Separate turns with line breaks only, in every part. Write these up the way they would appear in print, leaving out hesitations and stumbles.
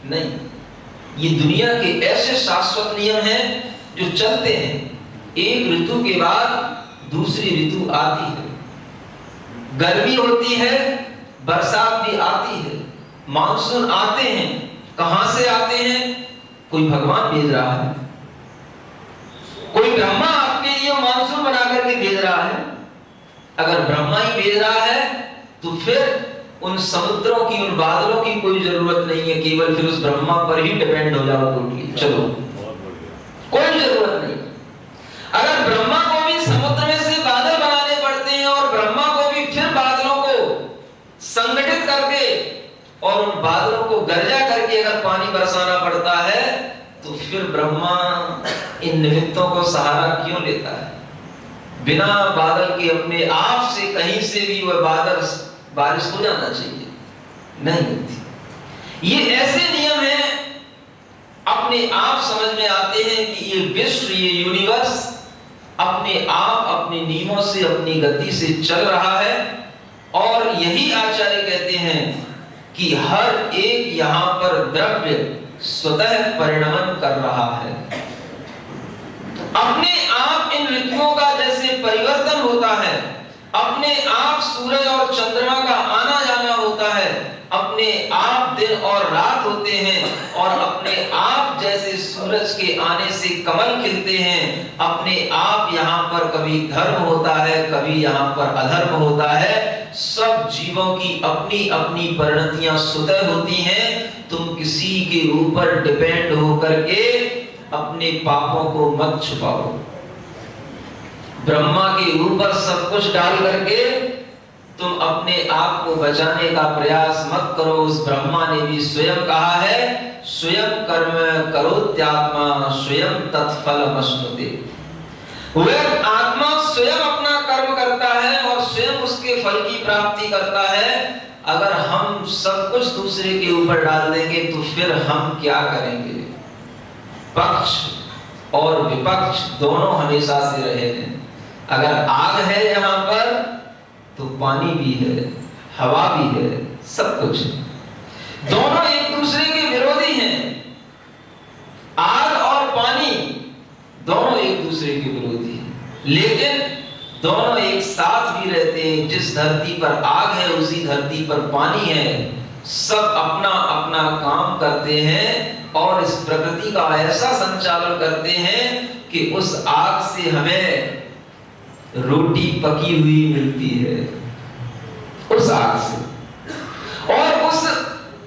नहीं, ये दुनिया के ऐसे शाश्वत नियम हैं जो चलते हैं। एक ऋतु के बाद दूसरी ऋतु आती है, गर्मी होती है, बरसात भी आती है, मानसून आते हैं। कहां से आते हैं? कोई भगवान भेज रहा है, कोई ब्रह्मा आपके लिए मानसून बना करके भेज रहा है। अगर ब्रह्मा ही भेज रहा है तो फिर उन समुद्रों की, उन बादलों की कोई जरूरत नहीं है, केवल फिर उस ब्रह्मा पर ही डिपेंड हो जाओ टोटली। चलो, कोई जरूरत नहीं। अगर ब्रह्मा को भी समुद्र में से बादल बनाने पड़ते हैं और ब्रह्मा को भी फिर बादलों को संगठित करके और उन बादलों को गर्जा करके अगर पानी बरसाना पड़ता है, तो फिर ब्रह्मा इन निमित्तों को सहारा क्यों लेता है? बिना बादल के अपने आप से कहीं से भी वह बादल बारिश हो जाना चाहिए, नहीं होती। ये ऐसे नियम हैं, अपने आप समझ में आते हैं कि ये विश्व, ये यूनिवर्स अपने आप अपने नियमों से, अपनी गति से चल रहा है। और यही आचार्य कहते हैं कि हर एक यहां पर द्रव्य स्वतः परिणमन कर रहा है। अपने आप इन ऋतुओं का जैसे परिवर्तन होता है, अपने आप सूरज और चंद्रमा का आना जाना होता है, अपने आप दिन और रात होते हैं, और अपने आप जैसे सूरज के आने से कमल खिलते हैं, अपने आप यहाँ पर कभी धर्म होता है, कभी यहाँ पर अधर्म होता है। सब जीवों की अपनी अपनी परिणतियां स्वतः होती हैं। तुम किसी के ऊपर डिपेंड होकर के अपने पापों को मत छुपाओ। ब्रह्मा के ऊपर सब कुछ डाल करके तुम अपने आप को बचाने का प्रयास मत करो। उस ब्रह्मा ने भी स्वयं कहा है, स्वयं कर्म करोत्यात्मा स्वयं तत्फलमश्नुते। वह आत्मा स्वयं अपना कर्म करता है और स्वयं उसके फल की प्राप्ति करता है। अगर हम सब कुछ दूसरे के ऊपर डाल देंगे तो फिर हम क्या करेंगे? पक्ष और विपक्ष दोनों हमेशा से रहे हैं। अगर आग है यहाँ पर तो पानी भी है, हवा भी है, सब कुछ है। दोनों एक दूसरे के विरोधी हैं। आग और पानी दोनों एक दूसरे के विरोधी हैं, लेकिन दोनों एक साथ भी रहते हैं। जिस धरती पर आग है उसी धरती पर पानी है। सब अपना अपना काम करते हैं और इस प्रकृति का ऐसा संचालन करते हैं कि उस आग से हमें रोटी पकी हुई मिलती है, उस आग से। और उस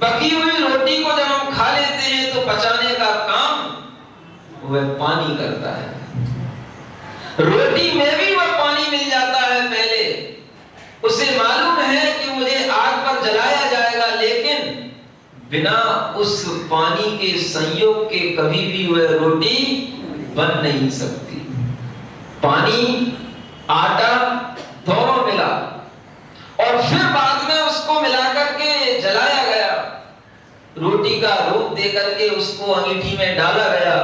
पकी हुई रोटी को जब हम खा लेते हैं तो पचाने का काम वह पानी करता है। रोटी में भी वह पानी मिल जाता है पहले। उसे मालूम है कि मुझे आग पर जलाया जाएगा, लेकिन बिना उस पानी के संयोग के कभी भी वह रोटी बन नहीं सकती। पानी, आटा दोनों मिला और फिर बाद में उसको मिलाकर के जलाया गया। रोटी का रूप दे करके उसको अंगीठी में डाला गया।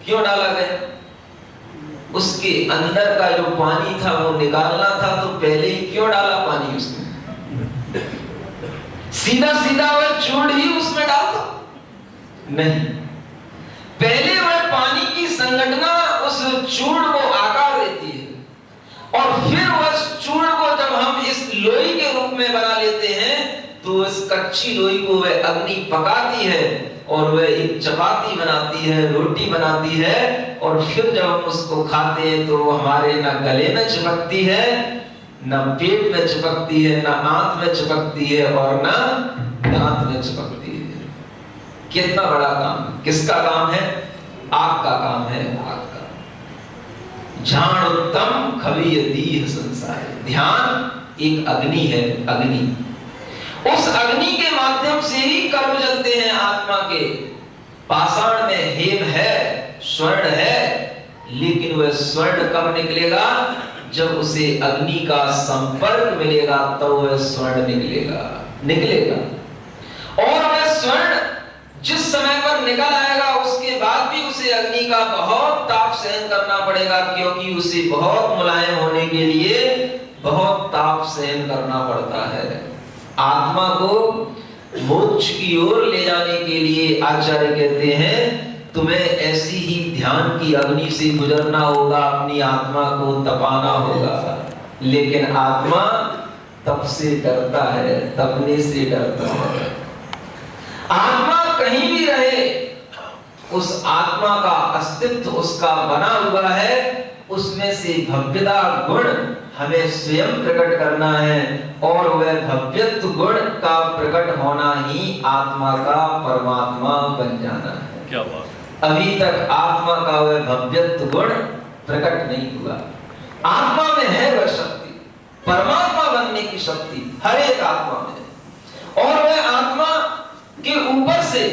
क्यों डाला गया? उसके अंदर का जो पानी था वो निकालना था, तो पहले ही क्यों डाला पानी उसमें? सीधा सीधा वह चूर्ण ही उसमें डालता नहीं। पहले वह पानी की संगठना उस चूर्ण को आकार देती है, और फिर उस चूर्ण को जब हम इस लोई के रूप में बना लेते हैं तो इस कच्ची लोई को वह अग्नि पकाती है और वह एक चपाती बनाती है, रोटी बनाती है। और फिर जब हम उसको खाते हैं तो हमारे ना गले में चिपकती है, ना पेट में चिपकती है, ना आंत में चिपकती है और ना दांत में चिपकती है। कितना बड़ा काम! किसका काम है? आग का काम है, आग का। ध्यान उत्तम खबीय दीह संसार। ध्यान एक अग्नि है, अग्नि। उस अग्नि के माध्यम से ही कर्म चलते हैं आत्मा के। पाषाण में हेम है, स्वर्ण है, लेकिन वह स्वर्ण कब निकलेगा? जब उसे अग्नि का संपर्क मिलेगा तब वह स्वर्ण निकलेगा। और वह स्वर्ण जिस समय पर निकल आएगा उसके बाद भी उसे अग्नि का बहुत ताप सहन करना पड़ेगा, क्योंकि उसे बहुत मुलायम होने के लिए बहुत ताप सहन करना पड़ता है। आत्मा को मोक्ष की ओर ले जाने के लिए आचार्य कहते हैं तुम्हें ऐसी ही ध्यान की अग्नि से गुजरना होगा, अपनी आत्मा को तपाना होगा। लेकिन आत्मा तप से डरता है, तपने से डरता है। आत्मा कहीं भी रहे, उस आत्मा का अस्तित्व उसका बना हुआ है, उसमें से भव्यता गुण हमें स्वयं प्रकट करना है और वह भव्यत्व गुण का प्रकट होना ही आत्मा का परमात्मा बन जाना है।
क्या बात।
अभी तक आत्मा का वह भव्यत्व गुण प्रकट नहीं हुआ। आत्मा में है वह शक्ति, परमात्मा बनने की शक्ति हर एक आत्मा में। और वह आत्मा के ऊपर से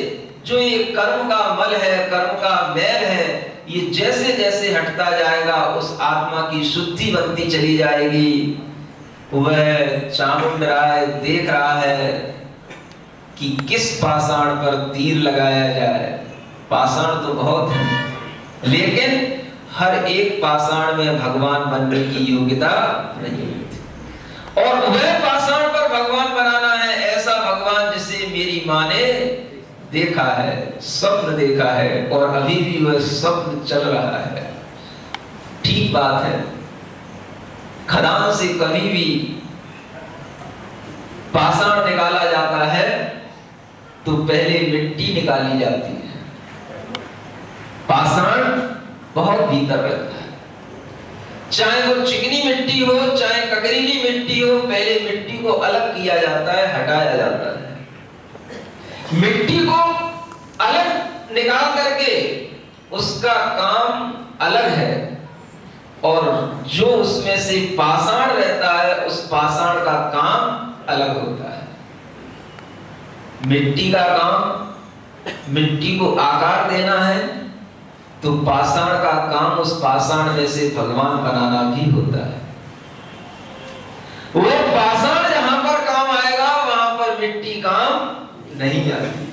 जो ये कर्म का मल है, कर्म का मैल है, ये जैसे जैसे हटता जाएगा उस आत्मा की शुद्धि बनती चली जाएगी। वह चामुंड राय देख रहा है कि किस पाषाण पर तीर लगाया जाए। पाषाण तो बहुत है, लेकिन हर एक पाषाण में भगवान बनने की योग्यता नहीं होती। और वह पाषाण पर भगवान बनाना है, ऐसा भगवान जिसे मेरी माँ ने देखा है, स्वप्न देखा है, और अभी भी वह स्वप्न चल रहा है। ठीक बात है, खदान से कभी भी पाषाण निकाला जाता है तो पहले मिट्टी निकाली जाती है। पाषाण बहुत भीतर रहता है, चाहे वो चिकनी मिट्टी हो, चाहे ककरीली मिट्टी हो, पहले मिट्टी को अलग किया जाता है, हटाया जाता है। मिट्टी को अलग निकाल करके उसका काम अलग है, और जो उसमें से पाषाण रहता है उस पाषाण का काम अलग होता है। मिट्टी का काम मिट्टी को आकार देना है, तो पाषाण का काम उस पाषाण में से भगवान बनाना भी होता है। वो पाषाण जहां पर काम आएगा वहां पर मिट्टी काम नहीं आती।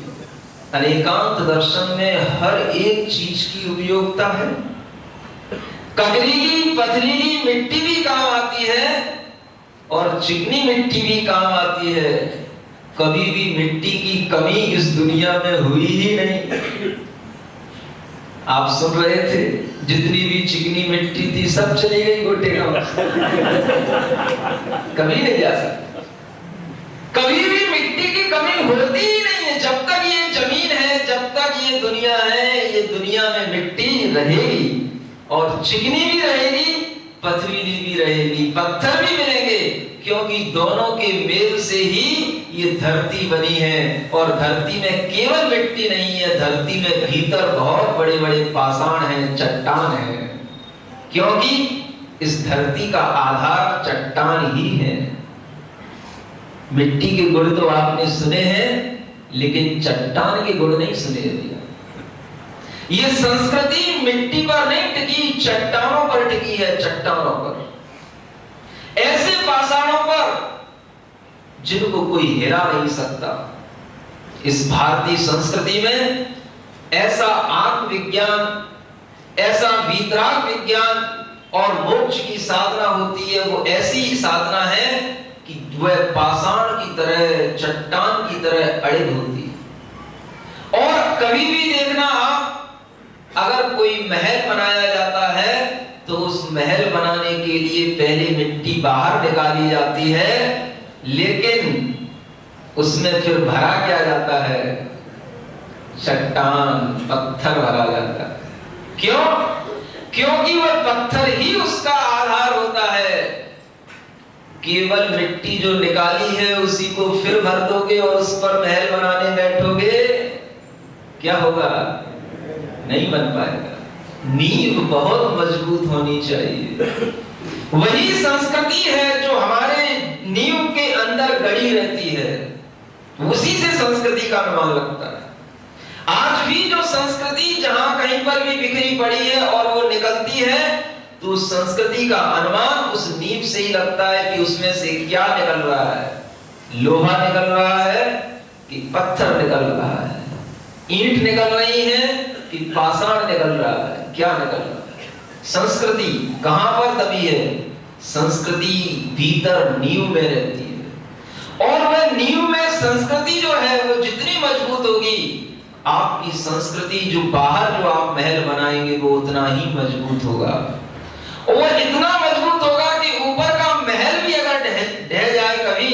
अनेकांत दर्शन में हर एक चीज की उपयोगिता है। ककरीली पथरीली मिट्टी भी काम आती है और चिकनी मिट्टी भी काम आती है। कभी भी मिट्टी की कमी इस दुनिया में हुई ही नहीं। आप सुन रहे थे, जितनी भी चिकनी मिट्टी थी सब चली गई गोटे गांव। कभी नहीं जा सकती। कभी भी मिट्टी की कमी होती ही नहीं है। जब तक ये जमीन है, जब तक ये दुनिया है, ये दुनिया में मिट्टी रहेगी, और चिकनी भी रहेगी, पथरीली भी रहेगी, पत्थर भी मिलेंगे, क्योंकि दोनों के मेल से ही ये धरती बनी है। और धरती में केवल मिट्टी नहीं है, धरती में भीतर बहुत बड़े बड़े पाषाण हैं, चट्टान है, क्योंकि इस धरती का आधार चट्टान ही है। मिट्टी के गुण तो आपने सुने हैं, लेकिन चट्टान के गुण नहीं सुने दिया। ये संस्कृति मिट्टी पर नहीं टिकी, चट्टानों पर टिकी है, चट्टानों पर, ऐसे पाषाणों पर जिनको कोई हिला नहीं सकता। इस भारतीय संस्कृति में ऐसा आत्मविज्ञान, ऐसा वीतराग विज्ञान और मोक्ष की साधना होती है, वो ऐसी साधना है कि वह पाषाण की तरह, चट्टान की तरह अड़िग होती है। और कभी भी देखना आप, अगर कोई महल बनाया जाता है तो उस महल बनाने के लिए पहले मिट्टी बाहर निकाली जाती है, लेकिन उसमें फिर भरा क्या जाता है? चट्टान, पत्थर भरा जाता है। क्यों? क्योंकि वह पत्थर ही उसका आधार होता है। केवल मिट्टी जो निकाली है उसी को फिर भर दोगे और उस पर महल बनाने बैठोगे, क्या होगा? नहीं बन पाएगा। नींव बहुत मजबूत होनी चाहिए। वही संस्कृति है जो हमारे नींव के अंदर गड़ी रहती है, उसी से संस्कृति का अनुमान लगता है। आज भी जो संस्कृति जहां कहीं पर भी बिखरी पड़ी है और वो निकलती है, तो उस संस्कृति का अनुमान उस नींव से ही लगता है कि उसमें से क्या निकल रहा है। लोहा निकल रहा है कि पत्थर निकल रहा है, ईंट निकल रही है कि पाषाण निकल रहा है, क्या निकल रहा है? संस्कृति कहां पर दबी है? संस्कृति भीतर नींव में रहती है। और वह नींव में संस्कृति जो है वो जितनी मजबूत होगी, आपकी संस्कृति जो बाहर जो आप महल बनाएंगे वो उतना ही मजबूत होगा। और वह इतना मजबूत होगा कि ऊपर का महल भी अगर ढह जाए कभी,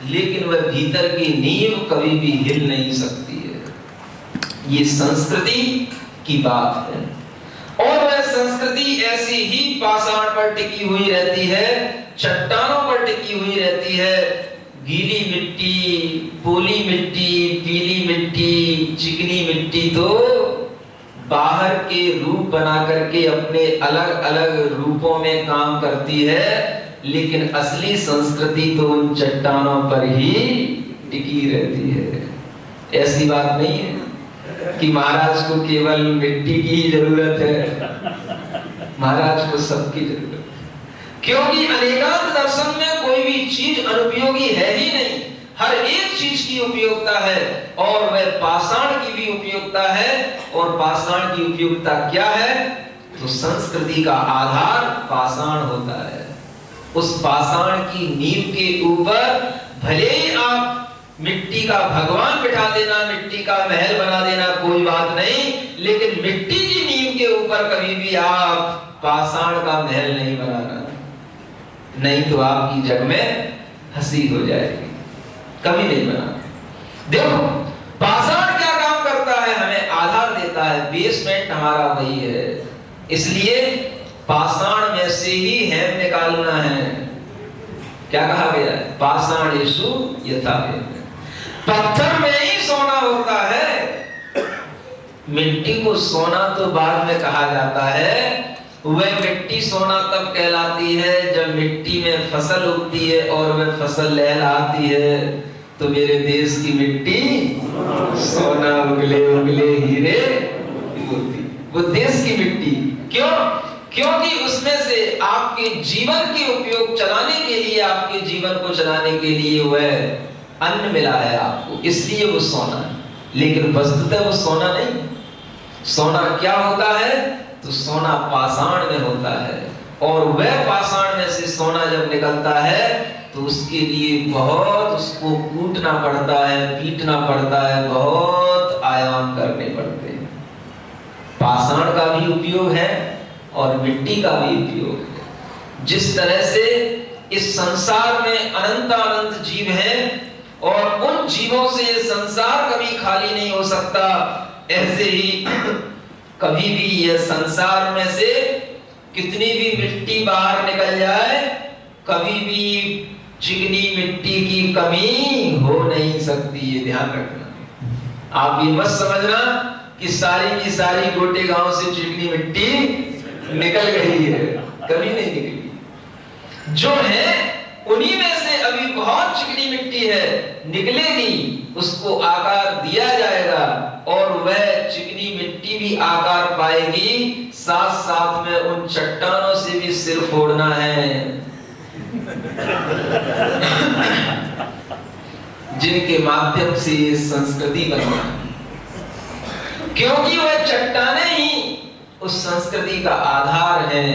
लेकिन वह भीतर की नींव कभी भी हिल नहीं सकती है। ये संस्कृति की बात है। और वह संस्कृति ऐसी ही पाषाण पर टिकी हुई रहती है, चट्टानों पर टिकी हुई रहती है। गीली मिट्टी, पोली मिट्टी, पीली मिट्टी, चिकनी मिट्टी तो बाहर के रूप बना करके अपने अलग अलग रूपों में काम करती है, लेकिन असली संस्कृति तो उन चट्टानों पर ही टिकी रहती है। ऐसी बात नहीं है कि महाराज को केवल मिट्टी की ही जरूरत है, महाराज को सबकी जरूरत है। क्योंकि अनेकांत दर्शन में कोई भी चीज अनुपयोगी है ही नहीं, हर एक चीज की उपयोगिता है, और वह पाषाण की भी उपयोगिता है। और पाषाण की उपयोगिता क्या है? तो संस्कृति का आधार पाषाण होता है। उस पाषाण की नींव के ऊपर भले ही आप मिट्टी का भगवान बिठा देना, मिट्टी का महल बना देना, कोई बात नहीं, लेकिन मिट्टी की नींव के ऊपर कभी भी आप पाषाण का महल नहीं बनाना, नहीं तो आपकी जग में हंसी हो जाएगी। कभी नहीं बना। देखो पाषाण क्या काम करता है? हमें आधार देता है, बेसमेंट हमारा वही है। इसलिए पाषाण में से ही हेम निकालना है। क्या कहा गया है? पाषाणेषु यथा हेम। पत्थर में ही सोना होता है। मिट्टी को सोना तो बाद में कहा जाता है। वह मिट्टी सोना तब कहलाती है जब मिट्टी में फसल उगती है और वह फसल लहराती है, तो मेरे देश की मिट्टी सोना उगले उगले हीरे होती। वो देश की मिट्टी क्यों? क्योंकि उसमें से आपके जीवन के उपयोग चलाने के लिए, आपके जीवन को चलाने के लिए वह अन्न मिला है आपको, इसलिए वो सोना है। लेकिन वस्तुतः वो सोना नहीं। सोना क्या होता है? तो सोना पाषाण में होता है, और वह पाषाण में से सोना जब निकलता है तो उसके लिए बहुत उसको कूटना पड़ता है, पीटना पड़ता है, बहुत आयाम करने पड़ते हैं। पाषाण का भी उपयोग है और मिट्टी का भी उपयोग है। जिस तरह से इस संसार में अनंत अनंत जीव हैं और उन जीवों से ये संसार कभी खाली नहीं हो सकता, ऐसे ही कभी भी यह संसार में से कितनी भी मिट्टी बाहर निकल जाए, कभी भी चिकनी मिट्टी की कमी हो नहीं सकती। ये ध्यान रखना। आप ये मत समझना कि सारी की सारी गोटे गांव से चिकनी मिट्टी निकल गई है, कभी नहीं निकली। जो है उन्हीं में से अभी बहुत चिकनी मिट्टी है, निकलेगी, उसको आकार दिया जाएगा और वह चिकनी मिट्टी भी आकार पाएगी। साथ साथ में उन चट्टानों से भी सिर फोड़ना है जिनके माध्यम से ये संस्कृति बनना है, क्योंकि वह चट्टानें ही उस संस्कृति का आधार हैं।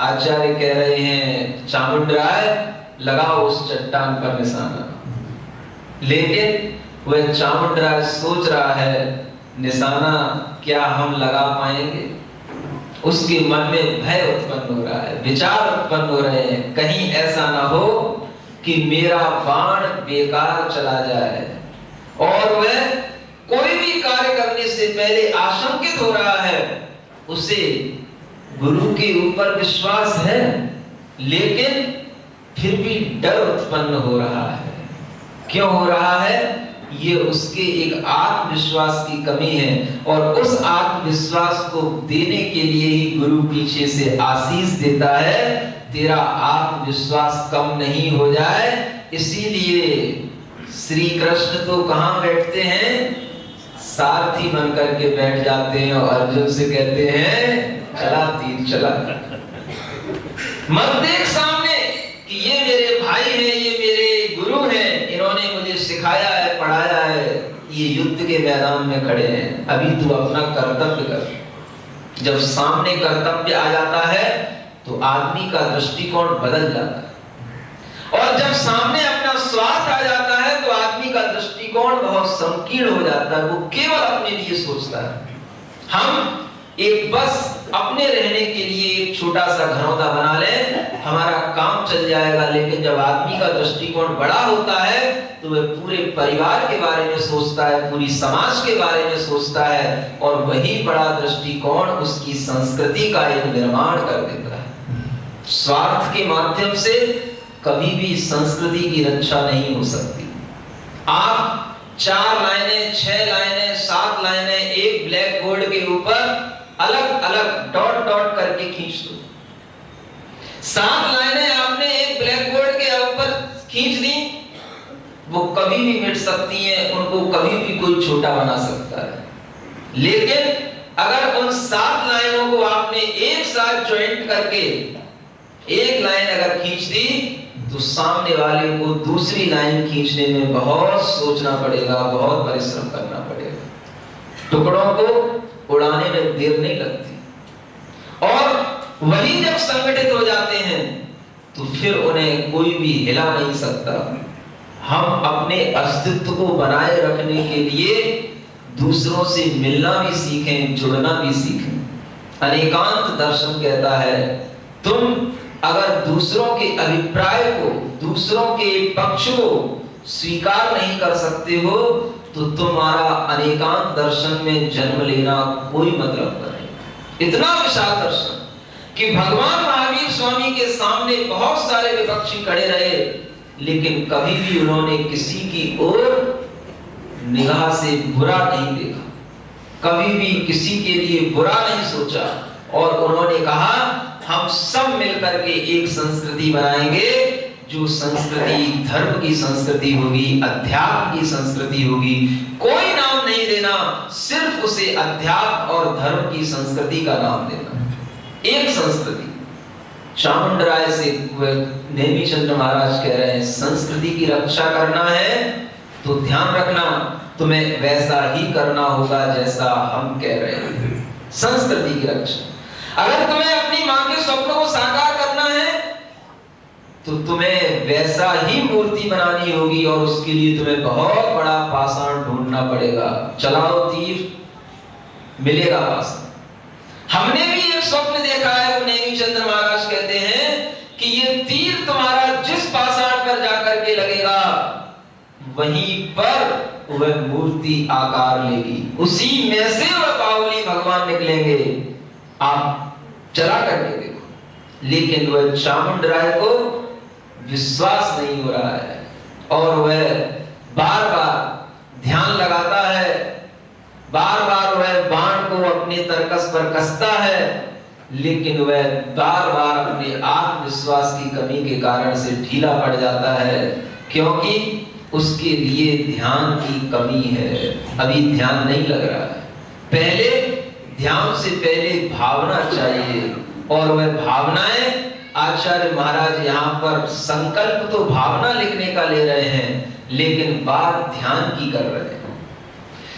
आचार्य कह रहे हैं चामुंडराय लगाओ उस चट्टान पर निशाना, लेकिन वह चामुंडराय सोच रहा है निशाना क्या हम लगा पाएंगे। उसके मन में भय उत्पन्न हो रहा है, विचार उत्पन्न हो रहे हैं, कहीं ऐसा ना हो कि मेरा बाण बेकार चला जाए। और वह कोई भी कार्य करने से पहले आशंकित हो रहा है। उसे गुरु के ऊपर विश्वास है, लेकिन फिर भी डर उत्पन्न हो रहा है। क्यों हो रहा है? ये उसके एक आत्मविश्वास की कमी है, और उस आत्मविश्वास को देने के लिए ही गुरु पीछे से आशीष देता है, तेरा आत्मविश्वास कम नहीं हो जाए। इसीलिए श्री कृष्ण तो कहां बैठते हैं? सारथी बन करके बैठ जाते हैं और अर्जुन से कहते हैं चला तीर चला। मत देख सामने कि ये मेरे भाई हैं, ये मेरे गुरु हैं, इन्होंने मुझे सिखाया है, पढ़ाया है, ये युद्ध के मैदान में खड़े हैं, अभी तू अपना कर्तव्य कर। जब सामने कर्तव्य आ जाता है तो आदमी का दृष्टिकोण बदल जाता है, और जब सामने अपना जहां स्वार्थ आ जाता है तो आदमी का दृष्टिकोण बहुत संकीर्ण हो जाता है, वो केवल अपने लिए सोचता है। हम एक बस अपने रहने के लिए एक छोटा सा घरौंदा बना लें, हमारा काम चल जाएगा। लेकिन जब आदमी का दृष्टिकोण बड़ा होता है तो वह पूरे परिवार के बारे में सोचता है, पूरी समाज के बारे में सोचता है, और वही बड़ा दृष्टिकोण उसकी संस्कृति का एक निर्माण कर देता है। स्वार्थ के माध्यम से कभी भी संस्कृति की रक्षा नहीं हो सकती। आप 4 लाइनें, 6 लाइनें, 7 लाइनें एक ब्लैक बोर्ड के ऊपर अलग अलग डॉट डॉट करके खींच दो। 7 लाइनें आपने एक ब्लैक बोर्ड के ऊपर खींच दी, वो कभी भी मिट सकती हैं, उनको कभी भी कोई छोटा बना सकता है। लेकिन अगर उन 7 लाइनों को आपने एक साथ ज्वाइंट करके एक लाइन अगर खींच दी तो सामने वाले को दूसरी लाइन खींचने में बहुत सोचना पड़ेगा, बहुत परिश्रम करना पड़ेगा। टुकड़ों को उड़ाने में देर नहीं लगती, और वही जब संगठित हो जाते हैं तो फिर उन्हें कोई भी हिला नहीं सकता। हम अपने अस्तित्व को बनाए रखने के लिए दूसरों से मिलना भी सीखें, जुड़ना भी सीखें। अनेकांत दर्शन कहता है, तुम अगर दूसरों के अभिप्राय को, दूसरों के पक्ष को स्वीकार नहीं कर सकते हो तो तुम्हारा अनेकांत दर्शन में जन्म लेना कोई मतलब नहीं। इतना विशाल दर्शन कि भगवान महावीर स्वामी के सामने बहुत सारे विपक्षी खड़े रहे, लेकिन कभी भी उन्होंने किसी की ओर निगाह से बुरा नहीं देखा, कभी भी किसी के लिए बुरा नहीं सोचा, और उन्होंने कहा हम सब मिलकर के एक संस्कृति बनाएंगे, जो संस्कृति धर्म की संस्कृति होगी, अध्यात्म की संस्कृति होगी। कोई नाम नहीं देना, सिर्फ उसे अध्यात्म और धर्म की संस्कृति का नाम देना, एक संस्कृति। चामुंडराय से नेमी चंद्र महाराज कह रहे हैं, संस्कृति की रक्षा करना है तो ध्यान रखना तुम्हें वैसा ही करना होगा जैसा हम कह रहे हैं। संस्कृति की रक्षा, अगर तुम्हें अपनी मां के स्वप्न को साकार करना है तो तुम्हें वैसा ही मूर्ति बनानी होगी, और उसके लिए तुम्हें बहुत बड़ा पाषाण ढूंढना पड़ेगा। चलाओ तीर, मिलेगा पाषाण। हमने भी एक स्वप्न देखा है, वो नेमी चंद्र महाराज कहते हैं कि ये तीर तुम्हारा जिस पाषाण पर जाकर के लगेगा वहीं पर वह मूर्ति आकार लेगी, उसी में से वह बाहुली भगवान निकलेंगे। आप चला करके देखो। लेकिन वह चामुंडराय को विश्वास नहीं हो रहा है, और वह बार बार ध्यान लगाता है, बार बार वह बाण को अपने तरकस पर कसता है, लेकिन वह बार बार अपने आत्मविश्वास की कमी के कारण से ढीला पड़ जाता है, क्योंकि उसके लिए ध्यान की कमी है। अभी ध्यान नहीं लग रहा है। पहले ध्यान से पहले भावना चाहिए, और वह भावनाएं आचार्य महाराज यहाँ पर संकल्प तो भावना लिखने का ले रहे हैं, लेकिन बात ध्यान की कर रहे हैं।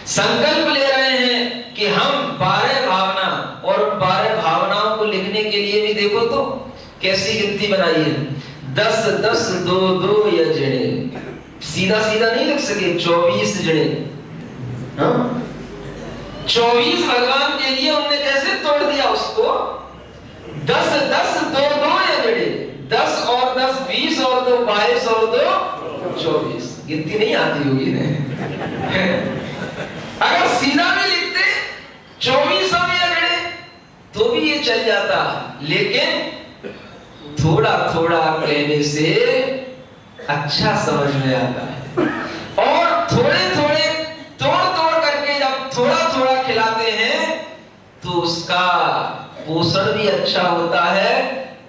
संकल्प ले रहे हैं कि हम 12 भावना, और 12 भावनाओं को लिखने के लिए भी देखो तो कैसी गिनती बनाई है, 10 10 2 2 या जड़े, सीधा सीधा नहीं लिख सके, 24 जड़े। 24 भगवान के लिए उन्होंने कैसे तोड़ दिया उसको, 10 10 2 2 या जड़े, 10 और 10 20 और 2 22 और 2 24। गिनती नहीं आती होगी अगर सीधा भी लिखते 24 या जड़े तो भी ये चल जाता, लेकिन थोड़ा थोड़ा कहने से अच्छा समझ में आता है, और थोड़े थोड़े तोड़ तोड़ करके जब थोड़ा थोड़ा खिलाते हैं तो उसका पोषण भी अच्छा होता है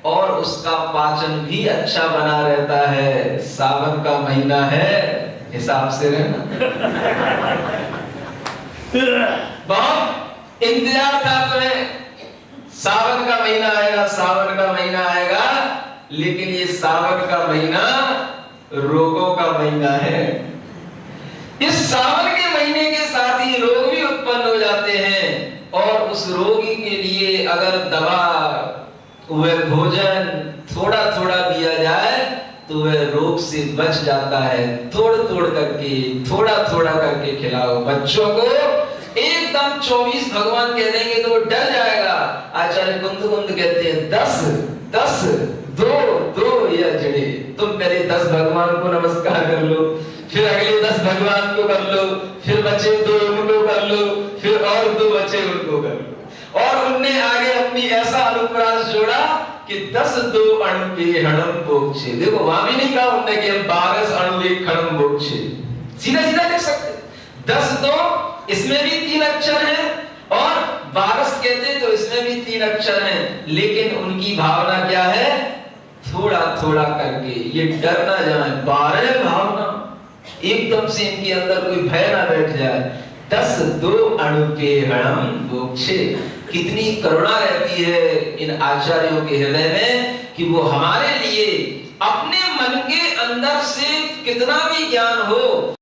और उसका पाचन भी अच्छा बना रहता है। सावन का महीना है, हिसाब से रहना। बहुत इंतजार था तुम्हें, सावन का महीना आएगा, सावन का महीना आएगा, लेकिन ये सावन का महीना रोगों का महीना है। इस सावन के महीने के साथ ही रोग भी उत्पन्न हो जाते हैं, और उस रोगी के लिए अगर दवा वह भोजन थोड़ा थोड़ा दिया जाए तो वह रोग से बच जाता है। थोड़ा थोड़ा करके खिलाओ बच्चों को। एकदम 24 भगवान कह देंगे तो वो डर जाएगा। आचार्य कुंद कहते हैं 10 दो या जड़े। तुम पहले 10 भगवान को नमस्कार कर लो, फिर अगले 10 भगवान को कर लो, फिर बचे 2 उनको कर लो, फिर और 2 बचे उनको कर लो। और उनने आगे अपनी ऐसा अनुप्रास जोड़ा कि 10 2 अणु पे हणम मोक्षे। देखो वहां भी नहीं कहा उन्होंने कि 12 अणु एक हणम मोक्षे, सीधा लिख सकते। 10 2 इसमें भी 3 अक्षर हैं और 12 कहते तो इसमें भी 3 अक्षर हैं, लेकिन उनकी भावना क्या है? थोड़ा करके, ये डर ना जाए। 12 भावना एकदम से इनके अंदर कोई भय ना बैठ जाए। 10 2 अणु पे हणम मोक्षे। कितनी करुणा रहती है इन आचार्यों के हृदय में कि वो हमारे लिए अपने मन के अंदर से कितना भी ज्ञान हो